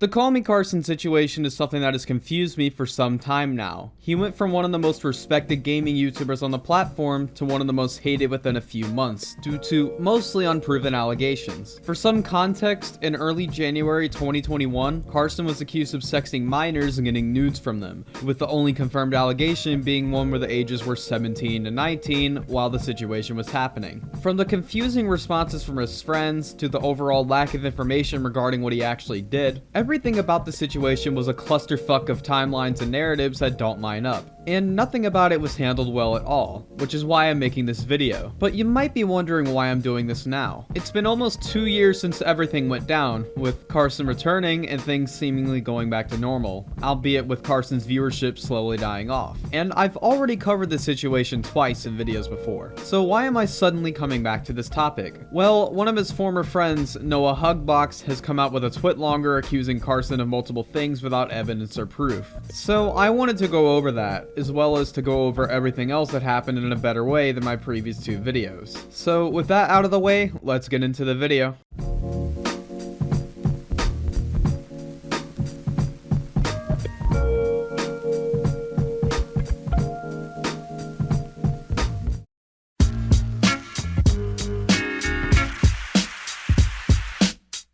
The CallMeCarson situation is something that has confused me for some time now. He went from one of the most respected gaming YouTubers on the platform to one of the most hated within a few months, due to mostly unproven allegations. For some context, in early January 2021, Carson was accused of sexting minors and getting nudes from them, with the only confirmed allegation being one where the ages were 17 and 19 while the situation was happening. From the confusing responses from his friends to the overall lack of information regarding what he actually did, everything about the situation was a clusterfuck of timelines and narratives that don't line up, and nothing about it was handled well at all, which is why I'm making this video. But you might be wondering why I'm doing this now. It's been almost 2 years since everything went down, with Carson returning and things seemingly going back to normal, albeit with Carson's viewership slowly dying off. And I've already covered this situation twice in videos before, so why am I suddenly coming back to this topic? Well, one of his former friends, Noah Hugbox, has come out with a twitlonger accusing Carson of multiple things without evidence or proof. So I wanted to go over that, as well as to go over everything else that happened in a better way than my previous 2 videos. So with that out of the way, let's get into the video.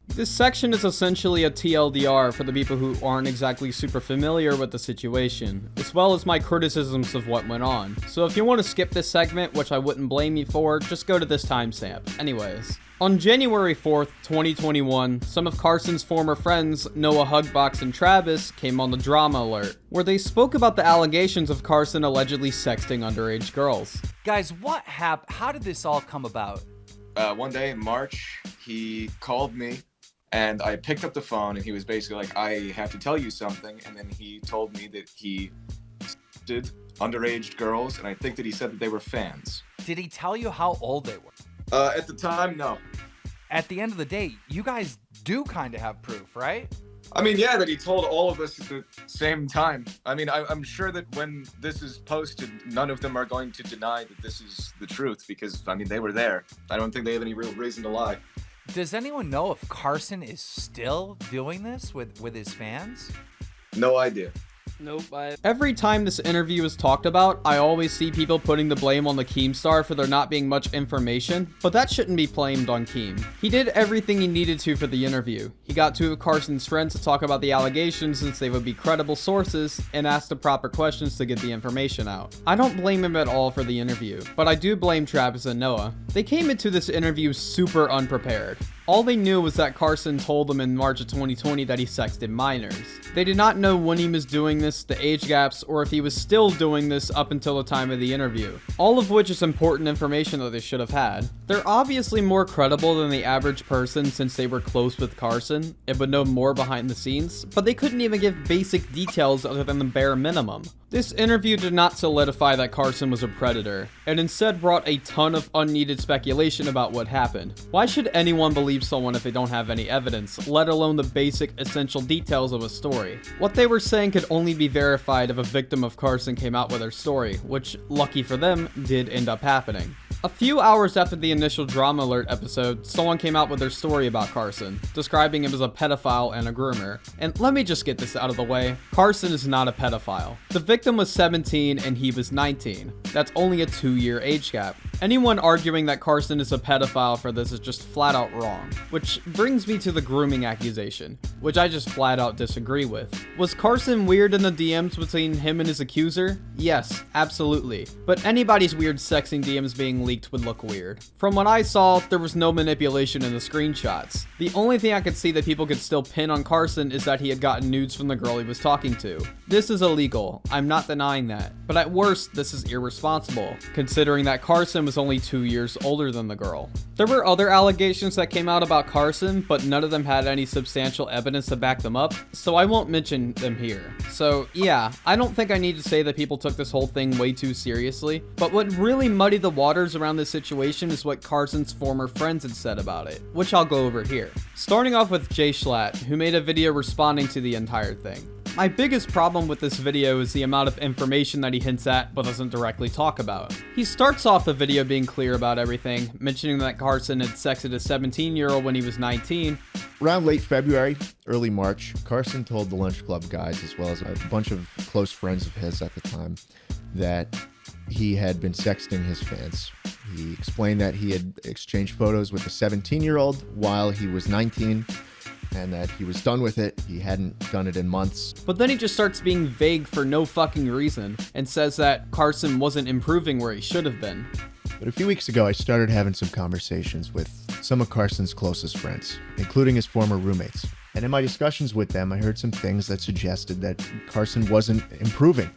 This section is essentially a TLDR for the people who aren't exactly super familiar with the situation, as well as my criticisms of what went on. So if you want to skip this segment, which I wouldn't blame you for, just go to this timestamp. Anyways. On January 4th, 2021, some of Carson's former friends, Noah Hugbox and Travis, came on the Drama Alert, where they spoke about the allegations of Carson allegedly sexting underage girls. Guys, what happened? How did this all come about? One day in March, he called me. And I picked up the phone and he was basically like, I have to tell you something. And then he told me that he did underage girls. And I think that he said that they were fans. Did he tell you how old they were? At the time, no. At the end of the day, you guys do kind of have proof, right? I mean, yeah, that he told all of us at the same time. I mean, I'm sure that when this is posted, none of them are going to deny that this is the truth because, I mean, they were there. I don't think they have any real reason to lie. Does anyone know if Carson is still doing this with his fans? No idea. Nope. Every time this interview is talked about, I always see people putting the blame on the Keemstar for there not being much information, but that shouldn't be blamed on Keem. He did everything he needed to for the interview. He got 2 of Carson's friends to talk about the allegations since they would be credible sources, and asked the proper questions to get the information out. I don't blame him at all for the interview, but I do blame Travis and Noah. They came into this interview super unprepared. All they knew was that Carson told them in March of 2020 that he sexted minors. They did not know when he was doing this, the age gaps, or if he was still doing this up until the time of the interview. All of which is important information that they should have had. They're obviously more credible than the average person since they were close with Carson and would know more behind the scenes, but they couldn't even give basic details other than the bare minimum. This interview did not solidify that Carson was a predator, and instead brought a ton of unneeded speculation about what happened. Why should anyone believe someone if they don't have any evidence, let alone the basic essential details of a story? What they were saying could only be verified if a victim of Carson came out with their story, which, lucky for them, did end up happening. A few hours after the initial Drama Alert episode, someone came out with their story about Carson, describing him as a pedophile and a groomer. And let me just get this out of the way, Carson is not a pedophile. The victim was 17 and he was 19. That's only a 2-year age gap. Anyone arguing that Carson is a pedophile for this is just flat out wrong. Which brings me to the grooming accusation, which I just flat out disagree with. Was Carson weird in the DMs between him and his accuser? Yes, absolutely. But anybody's weird sexing DMs being leaked would look weird. From what I saw, there was no manipulation in the screenshots. The only thing I could see that people could still pin on Carson is that he had gotten nudes from the girl he was talking to. This is illegal, I'm not denying that, but at worst, this is irresponsible, considering that Carson was only 2 years older than the girl. There were other allegations that came out about Carson, but none of them had any substantial evidence to back them up, so I won't mention them here. So yeah, I don't think I need to say that people took this whole thing way too seriously, but what really muddied the waters around this situation is what Carson's former friends had said about it, which I'll go over here. Starting off with Jay Schlatt, who made a video responding to the entire thing. My biggest problem with this video is the amount of information that he hints at but doesn't directly talk about. He starts off the video being clear about everything, mentioning that Carson had sexed a 17-year-old when he was 19. Around late February, early March, Carson told the Lunch Club guys, as well as a bunch of close friends of his at the time, that he had been sexting his fans. He explained that he had exchanged photos with a 17-year-old while he was 19, and that he was done with it. He hadn't done it in months. But then he just starts being vague for no fucking reason and says that Carson wasn't improving where he should have been. But a few weeks ago, I started having some conversations with some of Carson's closest friends, including his former roommates. And in my discussions with them, I heard some things that suggested that Carson wasn't improving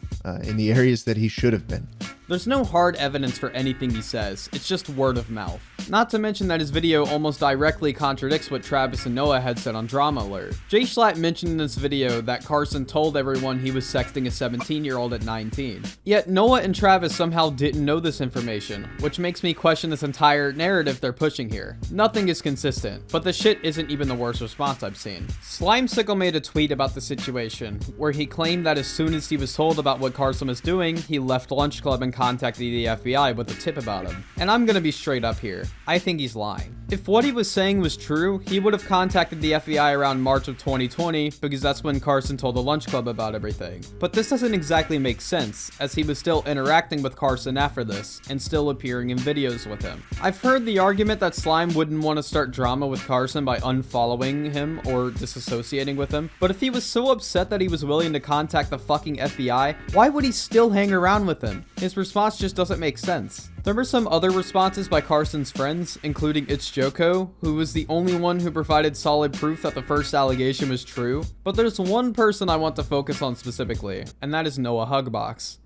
in the areas that he should have been. There's no hard evidence for anything he says, it's just word of mouth. Not to mention that his video almost directly contradicts what Travis and Noah had said on Drama Alert. Jay Schlatt mentioned in this video that Carson told everyone he was sexting a 17-year-old at 19. Yet Noah and Travis somehow didn't know this information, which makes me question this entire narrative they're pushing here. Nothing is consistent, but the shit isn't even the worst response I've seen. Slimesickle made a tweet about the situation, where he claimed that as soon as he was told about what Carson was doing, he left Lunch Club and contacted the FBI with a tip about him. And I'm gonna be straight up here. I think he's lying. If what he was saying was true, he would have contacted the FBI around March of 2020, because that's when Carson told the Lunch Club about everything. But this doesn't exactly make sense, as he was still interacting with Carson after this, and still appearing in videos with him. I've heard the argument that Slime wouldn't want to start drama with Carson by unfollowing him or disassociating with him, but if he was so upset that he was willing to contact the fucking FBI, why would he still hang around with him? His response just doesn't make sense. There were some other responses by Carson's friends, including It's Joko, who was the only one who provided solid proof that the first allegation was true. But there's one person I want to focus on specifically, and that is Noah Hugbox.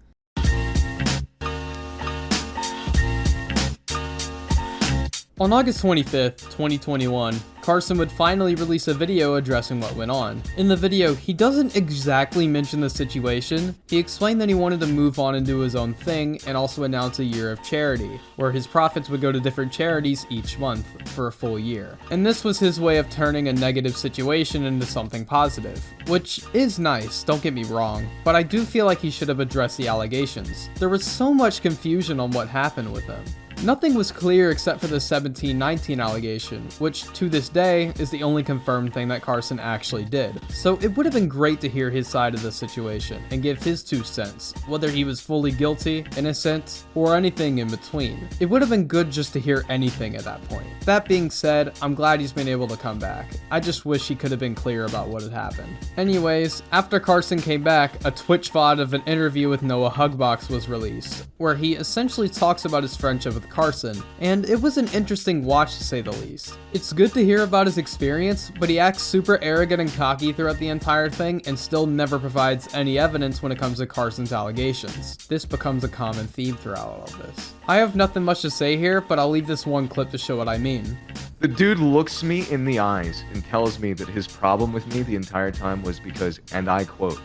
On August 25th, 2021, Carson would finally release a video addressing what went on. In the video, he doesn't exactly mention the situation. He explained that he wanted to move on and do his own thing, and also announce a year of charity, where his profits would go to different charities each month for a full year. And this was his way of turning a negative situation into something positive, which is nice, don't get me wrong, but I do feel like he should have addressed the allegations. There was so much confusion on what happened with him. Nothing was clear except for the 17-19 allegation, which to this day is the only confirmed thing that Carson actually did. So it would have been great to hear his side of the situation and give his 2 cents, whether he was fully guilty, innocent, or anything in between. It would have been good just to hear anything at that point. That being said, I'm glad he's been able to come back. I just wish he could have been clear about what had happened. Anyways, after Carson came back, a Twitch VOD of an interview with Noah Hugbox was released, where he essentially talks about his friendship with Carson, and it was an interesting watch to say the least. It's good to hear about his experience, but he acts super arrogant and cocky throughout the entire thing and still never provides any evidence when it comes to Carson's allegations. This becomes a common theme throughout all of this. I have nothing much to say here, but I'll leave this one clip to show what I mean. The dude looks me in the eyes and tells me that his problem with me the entire time was because, and I quote,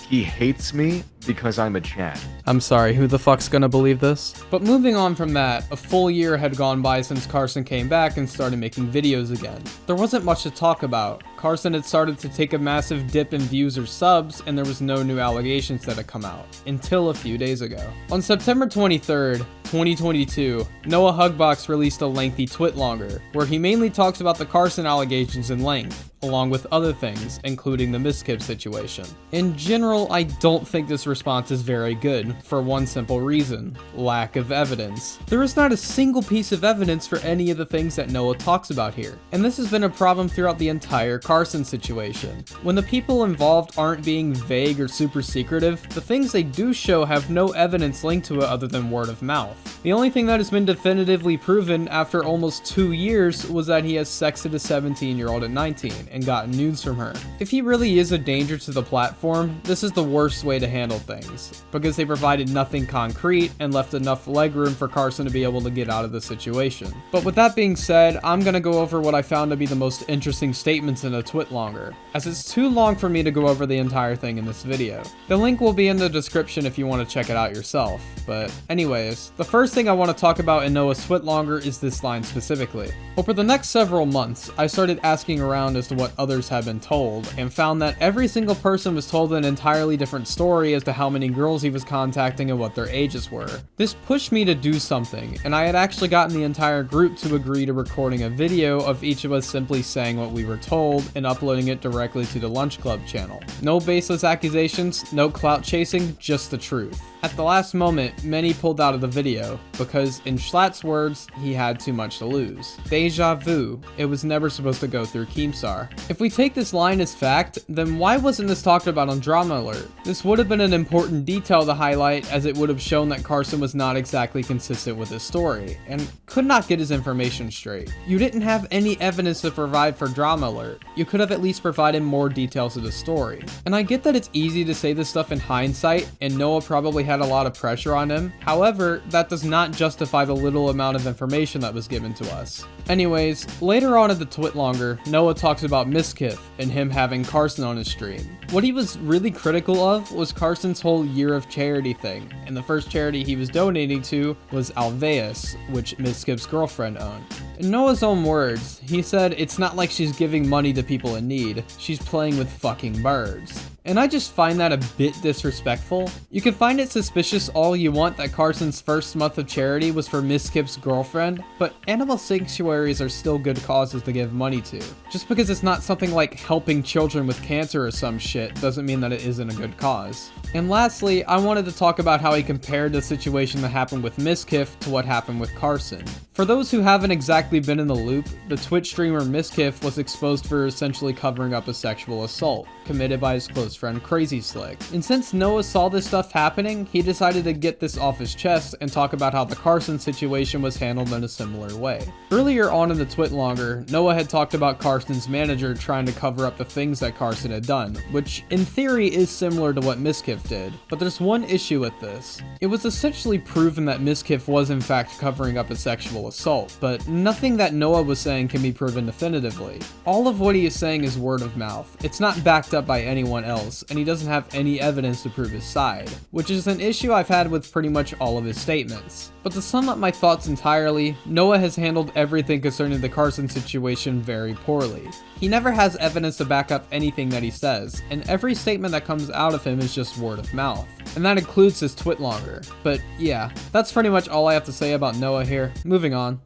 he hates me because I'm a Chad. I'm sorry, who the fuck's gonna believe this? But moving on from that, a full year had gone by since Carson came back and started making videos again. There wasn't much to talk about. Carson had started to take a massive dip in views or subs, and there was no new allegations that had come out, until a few days ago. On September 23rd, 2022, Noah Hugbox released a lengthy twitlonger, where he mainly talks about the Carson allegations in length, along with other things, including the Miskib situation. In general, I don't think this response is very good, for one simple reason: lack of evidence. There is not a single piece of evidence for any of the things that Noah talks about here, and this has been a problem throughout the entire Carson situation. When the people involved aren't being vague or super secretive, the things they do show have no evidence linked to it other than word of mouth. The only thing that has been definitively proven after almost 2 years was that he has sexted a 17-year-old at 19 and gotten nudes from her. If he really is a danger to the platform, this is the worst way to handle things, because they provided nothing concrete and left enough legroom for Carson to be able to get out of the situation. But with that being said, I'm gonna go over what I found to be the most interesting statements in a twitlonger, as it's too long for me to go over the entire thing in this video. The link will be in the description if you want to check it out yourself, but anyways, the first thing I want to talk about in Noah's twitlonger is this line specifically. Over the next several months, I started asking around as to what others had been told, and found that every single person was told an entirely different story as to how many girls he was contacting and what their ages were. This pushed me to do something, and I had actually gotten the entire group to agree to recording a video of each of us simply saying what we were told and uploading it directly to the Lunch Club channel. No baseless accusations, no clout chasing, just the truth. At the last moment, many pulled out of the video, because in Schlatt's words, he had too much to lose. Deja vu, it was never supposed to go through Keemstar. If we take this line as fact, then why wasn't this talked about on Drama Alert? This would have been an important detail to highlight, as it would have shown that Carson was not exactly consistent with his story, and could not get his information straight. You didn't have any evidence to provide for Drama Alert. You could have at least provided more details of the story. And I get that it's easy to say this stuff in hindsight, and Noah probably had a lot of pressure on him. However, that does not justify the little amount of information that was given to us. Anyways, later on in the Twitlonger, Noah talks about Miskiff and him having Carson on his stream. What he was really critical of was Carson's whole year of charity thing, and the first charity he was donating to was Alveus, which Miskiff's girlfriend owned. In Noah's own words, he said it's not like she's giving money to people in need, she's playing with fucking birds. And I just find that a bit disrespectful. You can find it suspicious all you want that Carson's first month of charity was for Miskiff's girlfriend, but animal sanctuaries are still good causes to give money to. Just because it's not something like helping children with cancer or some shit doesn't mean that it isn't a good cause. And lastly, I wanted to talk about how he compared the situation that happened with Miskiff to what happened with Carson. For those who haven't exactly been in the loop, the Twitch streamer Miskiff was exposed for essentially covering up a sexual assault committed by his close friend Crazy Slick. And since Noah saw this stuff happening, he decided to get this off his chest and talk about how the Carson situation was handled in a similar way. Earlier on in the Twitlonger, Noah had talked about Carson's manager trying to cover up the things that Carson had done, which in theory is similar to what Miskiff did. But there's one issue with this. It was essentially proven that Miskiff was in fact covering up a sexual assault, but nothing that Noah was saying can be proven definitively. All of what he is saying is word of mouth. It's not backed up by anyone else, and he doesn't have any evidence to prove his side, which is an issue I've had with pretty much all of his statements. But to sum up my thoughts entirely, Noah has handled everything concerning the Carson situation very poorly. He never has evidence to back up anything that he says, and every statement that comes out of him is just word of mouth. And that includes his Twitlonger. But yeah, that's pretty much all I have to say about Noah here. Moving on.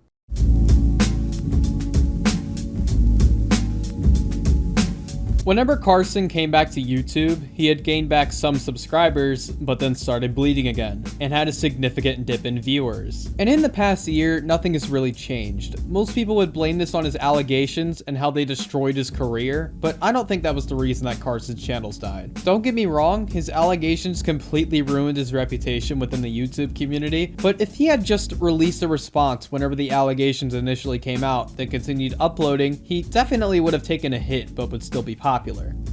Whenever Carson came back to YouTube, he had gained back some subscribers, but then started bleeding again, and had a significant dip in viewers. And in the past year, nothing has really changed. Most people would blame this on his allegations and how they destroyed his career, but I don't think that was the reason that Carson's channels died. Don't get me wrong, his allegations completely ruined his reputation within the YouTube community, but if he had just released a response whenever the allegations initially came out, then continued uploading, he definitely would have taken a hit, but would still be popular.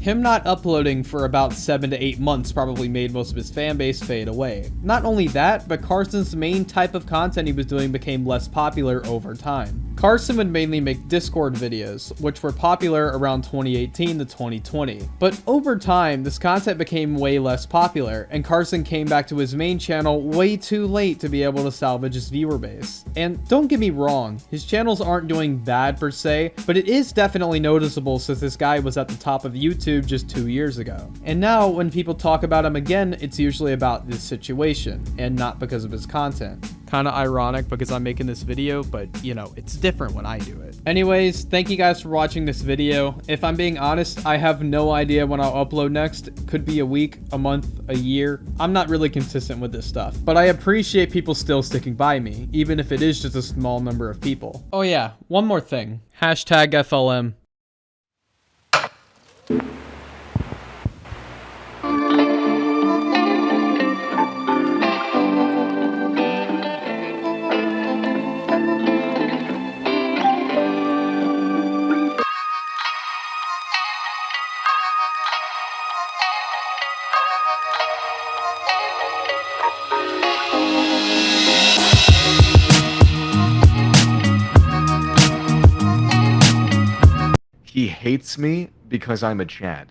Him not uploading for about 7 to 8 months probably made most of his fan base fade away. Not only that, but Carson's main type of content he was doing became less popular over time. Carson would mainly make Discord videos, which were popular around 2018 to 2020. But over time, this content became way less popular, and Carson came back to his main channel way too late to be able to salvage his viewer base. And don't get me wrong, his channels aren't doing bad per se, but it is definitely noticeable since this guy was at the top of YouTube just 2 years ago. And now, when people talk about him again, it's usually about this situation, and not because of his content. Kinda ironic because I'm making this video, but you know, it's different when I do it. Anyways, thank you guys for watching this video. If I'm being honest, I have no idea when I'll upload next. Could be a week, a month, a year. I'm not really consistent with this stuff, but I appreciate people still sticking by me, even if it is just a small number of people. Oh yeah, one more thing. Hashtag FLM. He hates me because I'm a Chad.